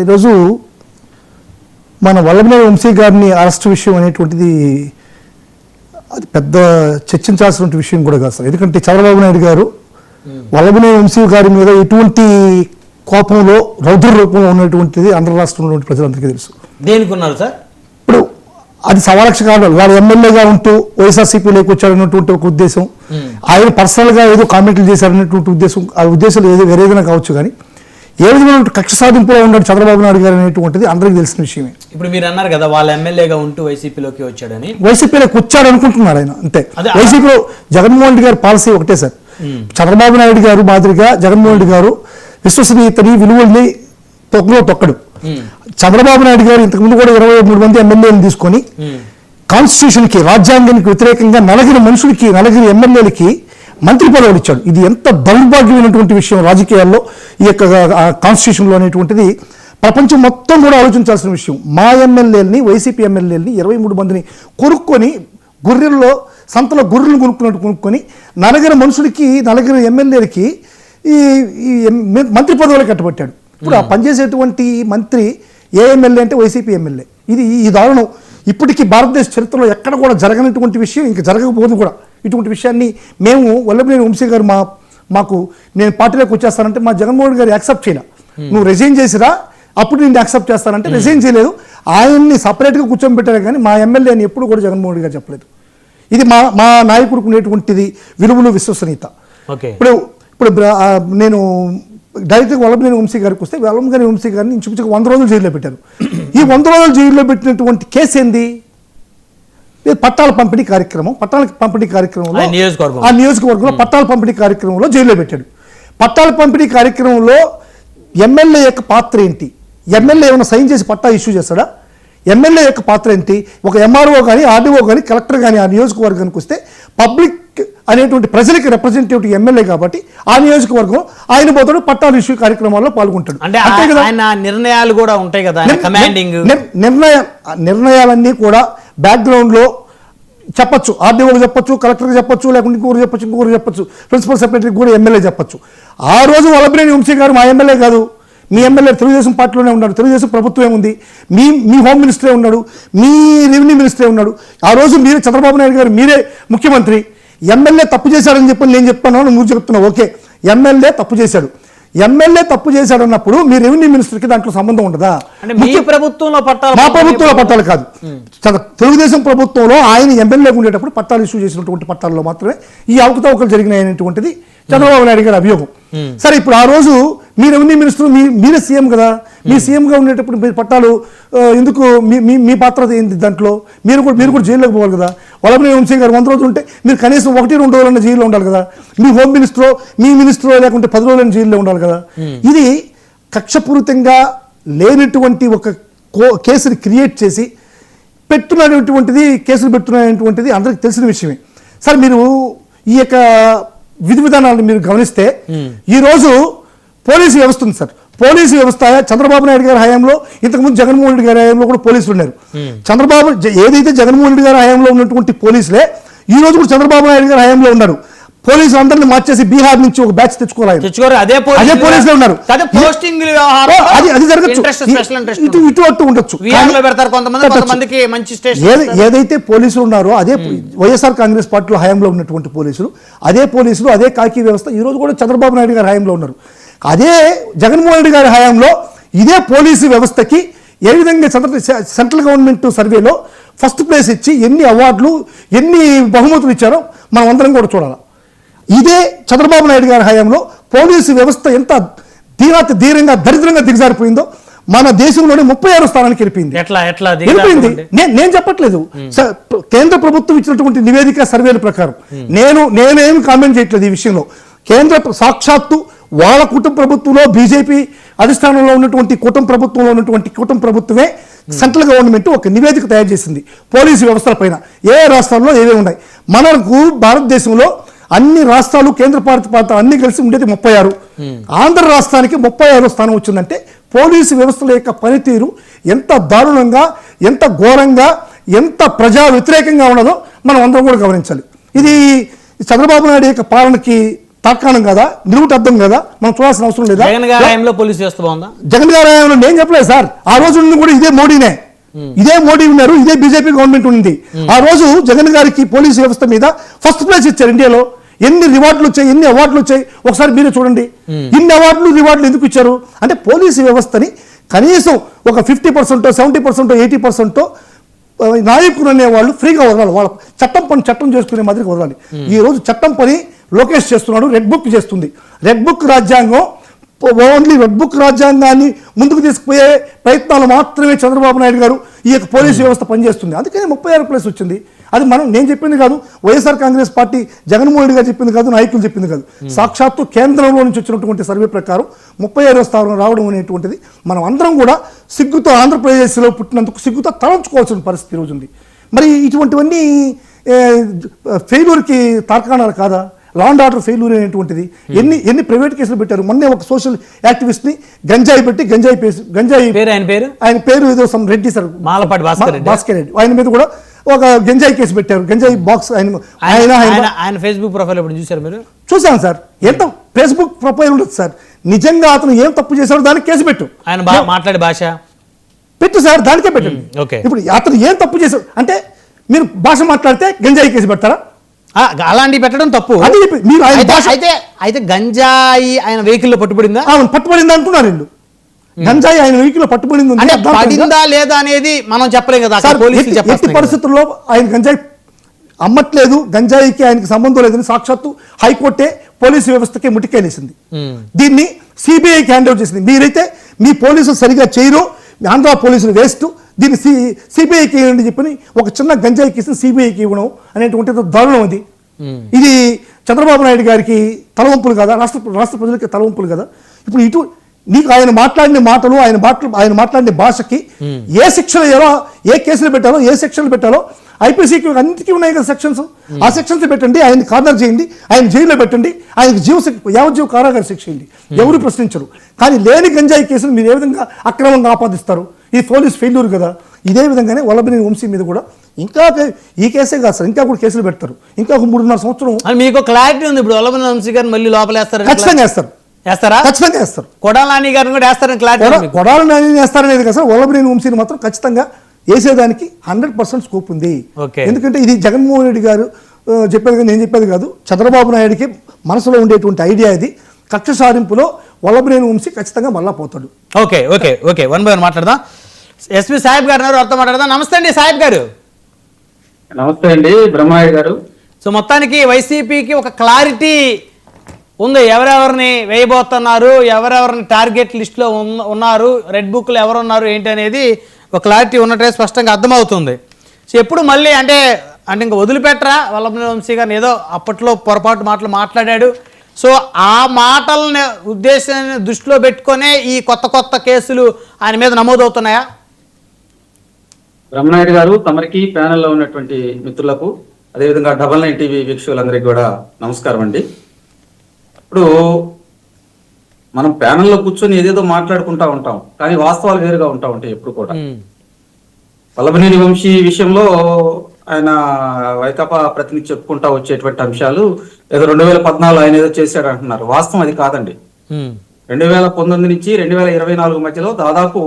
ఈరోజు మన వల్లభనేని వంశీ గారిని అరెస్ట్ విషయం అనేటువంటిది అది పెద్ద చర్చించాల్సిన విషయం కూడా కాదు సార్. ఎందుకంటే చంద్రబాబు నాయుడు గారు వల్లభనేని వంశీ గారి మీద ఎటువంటి కోపంలో రౌద్ర రూపంలో ఉన్నటువంటిది ఆంధ్ర రాష్ట్రంలో ప్రజలందరికీ తెలుసు. దేనికి ఉన్నారు సార్? ఇప్పుడు అది సవాలక్ష కారణాలు, వాడు ఎమ్మెల్యేగా ఉంటూ వైఎస్ఆర్సీపీలోకి వచ్చాడన్నటువంటి ఒక ఉద్దేశం, ఆయన పర్సనల్గా ఏదో కామెంట్లు చేశారనేటువంటి ఉద్దేశం, ఆ ఉద్దేశాలు ఏదో వేరేదైనా కావచ్చు, కానీ ఏ విధమైన కక్ష సాధింపులో ఉన్నాడు చంద్రబాబు నాయుడు గారు అనేటువంటిది అందరికీ తెలిసిన విషయమే. ఇప్పుడు మీరు అన్నారు కదా వాళ్ళ ఎమ్మెల్యేగా ఉంటూ వైసీపీలోకి వచ్చాడని. వైసీపీలోకి వచ్చాడు అనుకుంటున్నారు ఆయన, అంతే. వైసీపీలో జగన్మోహన్ రెడ్డి గారి పాలసీ ఒకటే సార్. చంద్రబాబు నాయుడు గారు మాదిరిగా జగన్మోహన్ రెడ్డి గారు విశ్వసనీయతని విలువల్ని తొక్కడు. చంద్రబాబు నాయుడు గారు ఇంతకుముందు కూడా 23 మంది ఎమ్మెల్యేలను తీసుకొని కాన్స్టిట్యూషన్కి, రాజ్యాంగానికి వ్యతిరేకంగా నలుగురు మనుషులకి, నలుగురు ఎమ్మెల్యేలకి మంత్రి పదవులు ఇచ్చాడు. ఇది ఎంత దౌర్భాగ్యమైనటువంటి విషయం రాజకీయాల్లో, ఈ యొక్క కాన్స్టిట్యూషన్లో అనేటువంటిది ప్రపంచం మొత్తం కూడా ఆలోచించాల్సిన విషయం. మా ఎమ్మెల్యేలని, వైసీపీ ఎమ్మెల్యేలని 23 మందిని కొనుక్కొని, గొర్రెల్లో సంతలో గొర్రెలను కొనుక్కొని నలుగురు మనుషులకి, నలుగురు ఎమ్మెల్యేలకి ఈ మంత్రి పదవులు కట్టబెట్టాడు. ఇప్పుడు ఆ పనిచేసేటువంటి మంత్రి ఏ ఎమ్మెల్యే అంటే వైసీపీ ఎమ్మెల్యే. ఈ దారుణం ఇప్పటికీ భారతదేశ చరిత్రలో ఎక్కడ కూడా జరగనటువంటి విషయం, ఇంకా జరగకపోదు కూడా. ఇటువంటి విషయాన్ని మేము వల్లభనేని వంశీ గారు మాకు నేను పార్టీలోకి వచ్చేస్తానంటే మా జగన్మోహన్ గారు యాక్సెప్ట్ చేయలే. నువ్వు రిజైన్ చేసిరా అప్పుడు నేను యాక్సెప్ట్ చేస్తానంటే రిజైన్ చేయలేదు. ఆయన్ని సపరేట్గా కూర్చోబెట్టారు, కానీ మా ఎమ్మెల్యే అని ఎప్పుడు కూడా జగన్మోహన్ గారు చెప్పలేదు. ఇది మా నాయకుడికి ఉండేటువంటిది విలువలు, విశ్వసనీయత. ఇప్పుడు నేను డైరెక్ట్గా వల్లభనేని వంశీ గారికి వస్తే, వల్లభనేని వంశీ గారిని ఇంచుమించుగా 100 రోజులు జైల్లో పెట్టారు. ఈ 100 రోజులు జైల్లో పెట్టినటువంటి కేసు ఏంది? పట్టాల పంపిణీ కార్యక్రమంలో ఆ నియోజకవర్గంలో పట్టాల పంపిణీ కార్యక్రమంలో జైల్లో పెట్టాడు. పట్టాల పంపిణీ కార్యక్రమంలో ఎమ్మెల్యే యొక్క పాత్ర ఏంటి? ఎమ్మెల్యే ఏమైనా సైన్ చేసి పట్టా ఇష్యూ చేస్తాడా? ఎమ్మెల్యే యొక్క పాత్ర ఏంటి? ఒక ఎంఆర్ఓ కానీ, ఆర్డీఓ కానీ, కలెక్టర్ కానీ ఆ నియోజకవర్గానికి వస్తే పబ్లిక్ అనేటువంటి ప్రజలకి రిప్రజెంటేటివ్ ఎమ్మెల్యే కాబట్టి ఆ నియోజకవర్గం ఆయన పోతాడు, పట్టాల ఇష్యూ కార్యక్రమాల్లో పాల్గొంటాడు. నిర్ణయాలు కూడా ఉంటాయి కదా, నిర్ణయాలన్నీ కూడా బ్యాక్గ్రౌండ్లో చెప్పచ్చు. ఆర్డీఓకి చెప్పచ్చు, కలెక్టర్కి చెప్పచ్చు, లేకుంటే ఇంకొకరు చెప్పచ్చు, ప్రిన్సిపల్ సెక్రటరీకి కూడా ఎమ్మెల్యే చెప్పచ్చు. ఆ రోజు వల్లభనేని వంశీ గారు మా ఎమ్మెల్యే కాదు, మీ ఎమ్మెల్యే తెలుగుదేశం పార్టీలోనే ఉన్నాడు, తెలుగుదేశం ప్రభుత్వమే ఉంది, మీ హోమ్ మినిస్టరే ఉన్నాడు, మీ రెవెన్యూ మినిస్టరే ఉన్నాడు. ఆ రోజు మీరే చంద్రబాబు నాయుడు గారు మీరే ముఖ్యమంత్రి. ఎమ్మెల్యే తప్పు చేశాడని చెప్పి నేను చెప్తాను, నువ్వు చెప్తున్నావు. ఓకే, ఎమ్మెల్యే తప్పు చేశాడు అన్నప్పుడు మీ రెవెన్యూ మినిస్టర్కి దాంట్లో సంబంధం ఉండదా? మా ప్రభుత్వంలో పట్టాలు కాదు, తెలుగుదేశం ప్రభుత్వంలో ఆయన ఎమ్మెల్యే ఉండేటప్పుడు పట్టాలు ఇష్యూ చేసినటువంటి పట్టాల్లో మాత్రమే ఈ అవకతవకలు జరిగినాయనేటువంటిది చంద్రబాబు నాయుడు గారి అభియోగం. సరే, ఇప్పుడు ఆ రోజు మీ రెవెన్యూ మినిస్టర్, మీరే సీఎం కదా, మీ సీఎంగా ఉండేటప్పుడు మీరు పట్టాలు ఎందుకు, మీ పాత్ర ఏంటి దాంట్లో? మీరు కూడా జైల్లోకి పోవాలి కదా. వల్లభనేని వంశీ గారు 100 రోజులు ఉంటే మీరు కనీసం 1-2 రోజులన్నా జైల్లో ఉండాలి కదా. మీ హోమ్ మినిస్టరో, మీ మినిస్టరో లేకుంటే 10 రోజులైనా జైల్లో ఉండాలి కదా. ఇది కక్షపూరితంగా లేనటువంటి ఒక కేసుని క్రియేట్ చేసి పెట్టున్నటువంటిది, కేసులు పెట్టున్నటువంటిది అందరికి తెలిసిన విషయమే. సరే, మీరు ఈ యొక్క విధి విధానాలను మీరు గమనిస్తే ఈరోజు పోలీసు వ్యవస్థ ఉంది సార్. పోలీసు వ్యవస్థ చంద్రబాబు నాయుడు గారి హయాంలో, ఇంతకుముందు జగన్మోహన్ రెడ్డి గారి హయాంలో కూడా పోలీసులు ఉన్నారు. ఏదైతే జగన్మోహన్ రెడ్డి గారి హయాంలో ఉన్నటువంటి పోలీసులే ఈ రోజు కూడా చంద్రబాబు నాయుడు గారి హయాంలో ఉన్నారు. పోలీసులు అందరినీ మార్చేసి బీహార్ నుంచి ఒక బ్యాచ్ తెచ్చుకోవాలి, అదే పోలీసులు ఉన్నారు. అది జరగచ్చు, ఇటు అటు ఉండొచ్చు. ఏదైతే పోలీసులు ఉన్నారో అదే వైఎస్ఆర్ కాంగ్రెస్ పార్టీలో హయాంలో ఉన్నటువంటి పోలీసులు, అదే కాకి వ్యవస్థ ఈ రోజు కూడా చంద్రబాబు నాయుడు గారి హయాంలో ఉన్నారు. అదే జగన్మోహన్ రెడ్డి గారి హయాంలో ఇదే పోలీసు వ్యవస్థకి ఏ విధంగా సెంట్రల్ గవర్నమెంట్ సర్వేలో ఫస్ట్ ప్లేస్ ఇచ్చి ఎన్ని అవార్డులు, ఎన్ని బహుమతులు ఇచ్చారో మనం అందరం కూడా చూడాలి. ఇదే చంద్రబాబు నాయుడు గారి హయాంలో పోలీసు వ్యవస్థ ఎంత ధీరంగా దరిద్రంగా దిగజారిపోయిందో, మన దేశంలోనే 36వ స్థానానికి వెళ్ళిపోయింది. నేను చెప్పట్లేదు, కేంద్ర ప్రభుత్వం ఇచ్చినటువంటి నివేదిక సర్వేల ప్రకారం. నేనేమి కామెంట్ చేయట్లేదు ఈ విషయంలో. సాక్షాత్తు వాళ్ళ కుటుంబ ప్రభుత్వంలో, బీజేపీ అధిష్టానంలో ఉన్నటువంటి కుటుంబ ప్రభుత్వమే సెంట్రల్ గవర్నమెంట్ ఒక నివేదిక తయారు చేసింది పోలీసు వ్యవస్థల పైన. ఏ రాష్ట్రాల్లో ఏవే ఉన్నాయి. మనకు భారతదేశంలో అన్ని రాష్ట్రాలు, కేంద్ర పాలిత ప్రాంతాలు అన్ని కలిసి ఉండేది 36. ఆంధ్ర రాష్ట్రానికి 36వ స్థానం వచ్చిందంటే పోలీసు వ్యవస్థల యొక్క పనితీరు ఎంత దారుణంగా, ఎంత ఘోరంగా, ఎంత ప్రజా వ్యతిరేకంగా ఉన్నదో మనం అందరం కూడా గమనించాలి. ఇది చంద్రబాబు నాయుడు యొక్క పాలనకి తార్కాణం కదా, నిలువుటద్దం కదా, మనం చూడాల్సిన అవసరం లేదా? జగన్ గారి హయాంలో పోలీస్ వ్యవస్థ బాగుందా? జగన్ గారి హయాంలో నేను చెప్పలేదు సార్, ఆ రోజు నుండి కూడా ఇదే మోడీనే, ఇదే మోడీ ఉన్నారు, ఇదే బీజేపీ గవర్నమెంట్ ఉంది. ఆ రోజు జగన్ గారికి పోలీసు వ్యవస్థ మీద ఫస్ట్ ప్లేస్ ఇచ్చారు ఇండియాలో. ఎన్ని రివార్డులు వచ్చాయి, ఎన్ని అవార్డులు వచ్చాయి ఒకసారి మీరే చూడండి. ఇన్ని అవార్డులు రివార్డులు ఎందుకు ఇచ్చారు అంటే పోలీసు వ్యవస్థని కనీసం ఒక 50%, 70%, 80% నాయకులు అనేవాళ్ళు ఫ్రీగా వదలాలి. వాళ్ళ చట్టం పని చట్టం చేసుకునే మాదిరిగా వదలాలి. ఈ రోజు చట్టం పని లోకేష్ చేస్తున్నాడు, రెడ్ బుక్ చేస్తుంది. రెడ్ బుక్ రాజ్యాంగం, ఓన్లీ రెడ్ బుక్ రాజ్యాంగాన్ని ముందుకు తీసుకుపోయే ప్రయత్నాలు మాత్రమే చంద్రబాబు నాయుడు గారు ఈ యొక్క పోలీసు వ్యవస్థ పనిచేస్తుంది. అందుకని 36+ వచ్చింది. అది నేను చెప్పింది కాదు, వైఎస్ఆర్ కాంగ్రెస్ పార్టీ జగన్మోహన్ రెడ్డి గారు చెప్పింది కాదు, నాయకులు చెప్పింది కాదు. సాక్షాత్తు కేంద్రంలో నుంచి వచ్చినటువంటి సర్వే ప్రకారం 36వ స్థానం రావడం అనేటువంటిది మనం అందరం కూడా సిగ్గుతో, ఆంధ్రప్రదేశ్లో పుట్టినందుకు సిగ్గుతో తలంచుకోవాల్సిన పరిస్థితి ఈరోజు ఉంది. మరి ఇటువంటివన్నీ ఫెయిల్యూర్కి తార్కాణాలు కాదా? లా అండ్ ఆర్డర్ ఫెయిల్యూర్ అనేటువంటిది ఎన్ని ప్రైవేట్ కేసులు పెట్టారు. మొన్నే ఒక సోషల్ యాక్టివిస్ట్ ని గంజాయి పెట్టి ఆయన పేరు ఏదో సమ్ రెడ్డి సార్, మాలపాటి భాస్కర్ రెడ్డి, ఆయన మీద కూడా ఒక గంజాయి కేసు పెట్టారు. గంజాయి బాక్స్ ఆయన ఫేస్బుక్ ప్రొఫైల్ ఎప్పుడు చూసారు మీరు? చూసాను సార్. ఎంత ఫేస్బుక్ ప్రొఫైల్ ఉండదు సార్. నిజంగా అతను ఏం తప్పు చేశాడో దానికి కేసు పెట్టు. ఆయన మాట్లాడే భాష పెట్టు సార్, దానికే పెట్టండి. ఇప్పుడు అతను ఏం తప్పు చేశాడు అంటే మీరు భాష మాట్లాడితే గంజాయి కేసు పెడతారా? అలాంటివి పెట్టడం తప్పు. మీరు అయితే గంజాయి ఆయన వెహికల్ లో పట్టుబడిందా? పట్టుబడింది అంటున్నారు వీళ్ళు. గంజాయి ఆయన వెహికల్ లో పట్టుబడింది అంటే పడిందా లేదా అనేది మనం చెప్పలేం కదా. ఎట్టి పరిస్థితుల్లో ఆయన గంజాయి అమ్మట్లేదు, గంజాయికి ఆయనకి సంబంధం లేదని సాక్షాత్తు హైకోర్టే పోలీసు వ్యవస్థకి ముటికేనేసింది. దీన్ని సిబిఐకి హ్యాండ్ ఓవర్ చేసింది. మీరైతే మీ పోలీసులు సరిగా చేయరు, ఆంధ్ర పోలీసులు వేస్ట్, దీన్ని సిబిఐకి ఇవ్వండి చెప్పని ఒక చిన్న గంజాయి కేసుని సిబిఐకి ఇవ్వడం అనేటువంటి దారుణం. అది ఇది చంద్రబాబు నాయుడు గారికి తలవంపులు కదా, రాష్ట్ర ప్రజలకి తలవంపులు కదా. ఇప్పుడు నీకు ఆయన మాట్లాడిన మాటలు, ఆయన మాట్లాడిన భాషకి ఏ శిక్షలు వేయాలో, ఏ కేసులు పెట్టాలో, ఏ సెక్షన్లు పెట్టాలో ఐపీసీకి అన్నిటికీ ఉన్నాయి కదా సెక్షన్స్. ఆ సెక్షన్స్ పెట్టండి, ఆయన కార్నర్ చేయండి, ఆయన జైల్లో పెట్టండి, ఆయనకి యావజ్జీవ కారాగార శిక్ష చేయండి, ఎవరు ప్రశ్నించరు. కానీ లేని గంజాయి కేసులు మీరు ఏ విధంగా అక్రమంగా ఆపాదిస్తారు? ఇది పోలీస్ ఫెయిల్యూర్ కదా. ఇదే విధంగానే వల్లభనేని వంశీ మీద కూడా ఇంకా ఈ కేసే కాదు సార్, ఇంకా కూడా కేసులు పెడతారు. ఇంకా ఒక 3.5 సంవత్సరం మీకు క్లారిటీ ఉంది. ఇప్పుడు వల్లభనేని వంశీ గారిని మళ్ళీ లోపలేస్తారు, ఖచ్చితంగా వేస్తారు. ఖచ్చితంగా వేస్తారు. కొడాల నాని గారిని కూడా వేస్తారని క్లారిటీ. కొడాల నాని వేస్తారనేది కదా సార్, వల్లభనేని వంశీని మాత్రం ఖచ్చితంగా వేసేదానికి 100% స్కోప్ ఉంది. ఎందుకంటే ఇది జగన్మోహన్ రెడ్డి గారు చెప్పేది కాదు, నేను చెప్పేది కాదు, చంద్రబాబు నాయుడికి మనసులో ఉండేటువంటి ఐడియా ఇది. కక్ష సారింపులో వల్లభనేని వంశీ ఖచ్చితంగా మళ్ళా పోతాడు. ఓకే ఓకే ఓకే, 1 by 1 మాట్లాడదాం. ఎస్పీ సాహిబ్ గారు వారితో మాట్లాడదాం. నమస్తే అండి సాహిబ్ గారు. నమస్తే అండి బ్రహ్మాయ్య గారు. సో మొత్తానికి వైసీపీకి ఒక క్లారిటీ ఉంది, ఎవరెవరిని వేయబోతున్నారు, ఎవరెవరిని టార్గెట్ లిస్ట్లో ఉన్నారు, రెడ్ బుక్లో ఎవరు ఉన్నారు ఏంటి అనేది ఒక క్లారిటీ ఉన్నట్టే స్పష్టంగా అర్థమవుతుంది. సో ఎప్పుడు మళ్ళీ అంటే ఇంకా వదిలిపెట్టరా వల్లభనేని వంశీ గారిని? ఏదో అప్పట్లో పొరపాటు మాటలు మాట్లాడాడు. సో ఆ మాటలని ఉద్దేశాన్ని దృష్టిలో పెట్టుకునే ఈ కొత్త కేసులు ఆయన మీద నమోదవుతున్నాయా? బ్రహ్మనాయుడు గారు, తమరికి ప్యానెల్లో ఉన్నటువంటి మిత్రులకు, అదేవిధంగా 99 టీవీ వీక్షకులందరికీ కూడా నమస్కారం అండి. ఇప్పుడు మనం ప్యానెల్లో కూర్చొని ఏదేదో మాట్లాడుకుంటా ఉంటాం, కానీ వాస్తవాలు వేరుగా ఉంటా ఉంటాయి ఎప్పుడు కూడా. వల్లభనేని వంశీ విషయంలో ఆయన వైకాపా ప్రతినిధి చెప్పుకుంటా వచ్చేటువంటి అంశాలు ఏదో 2014 ఆయన ఏదో చేశాడు అంటున్నారు. వాస్తవం అది కాదండి. 2019 నుంచి 2024 మధ్యలో దాదాపు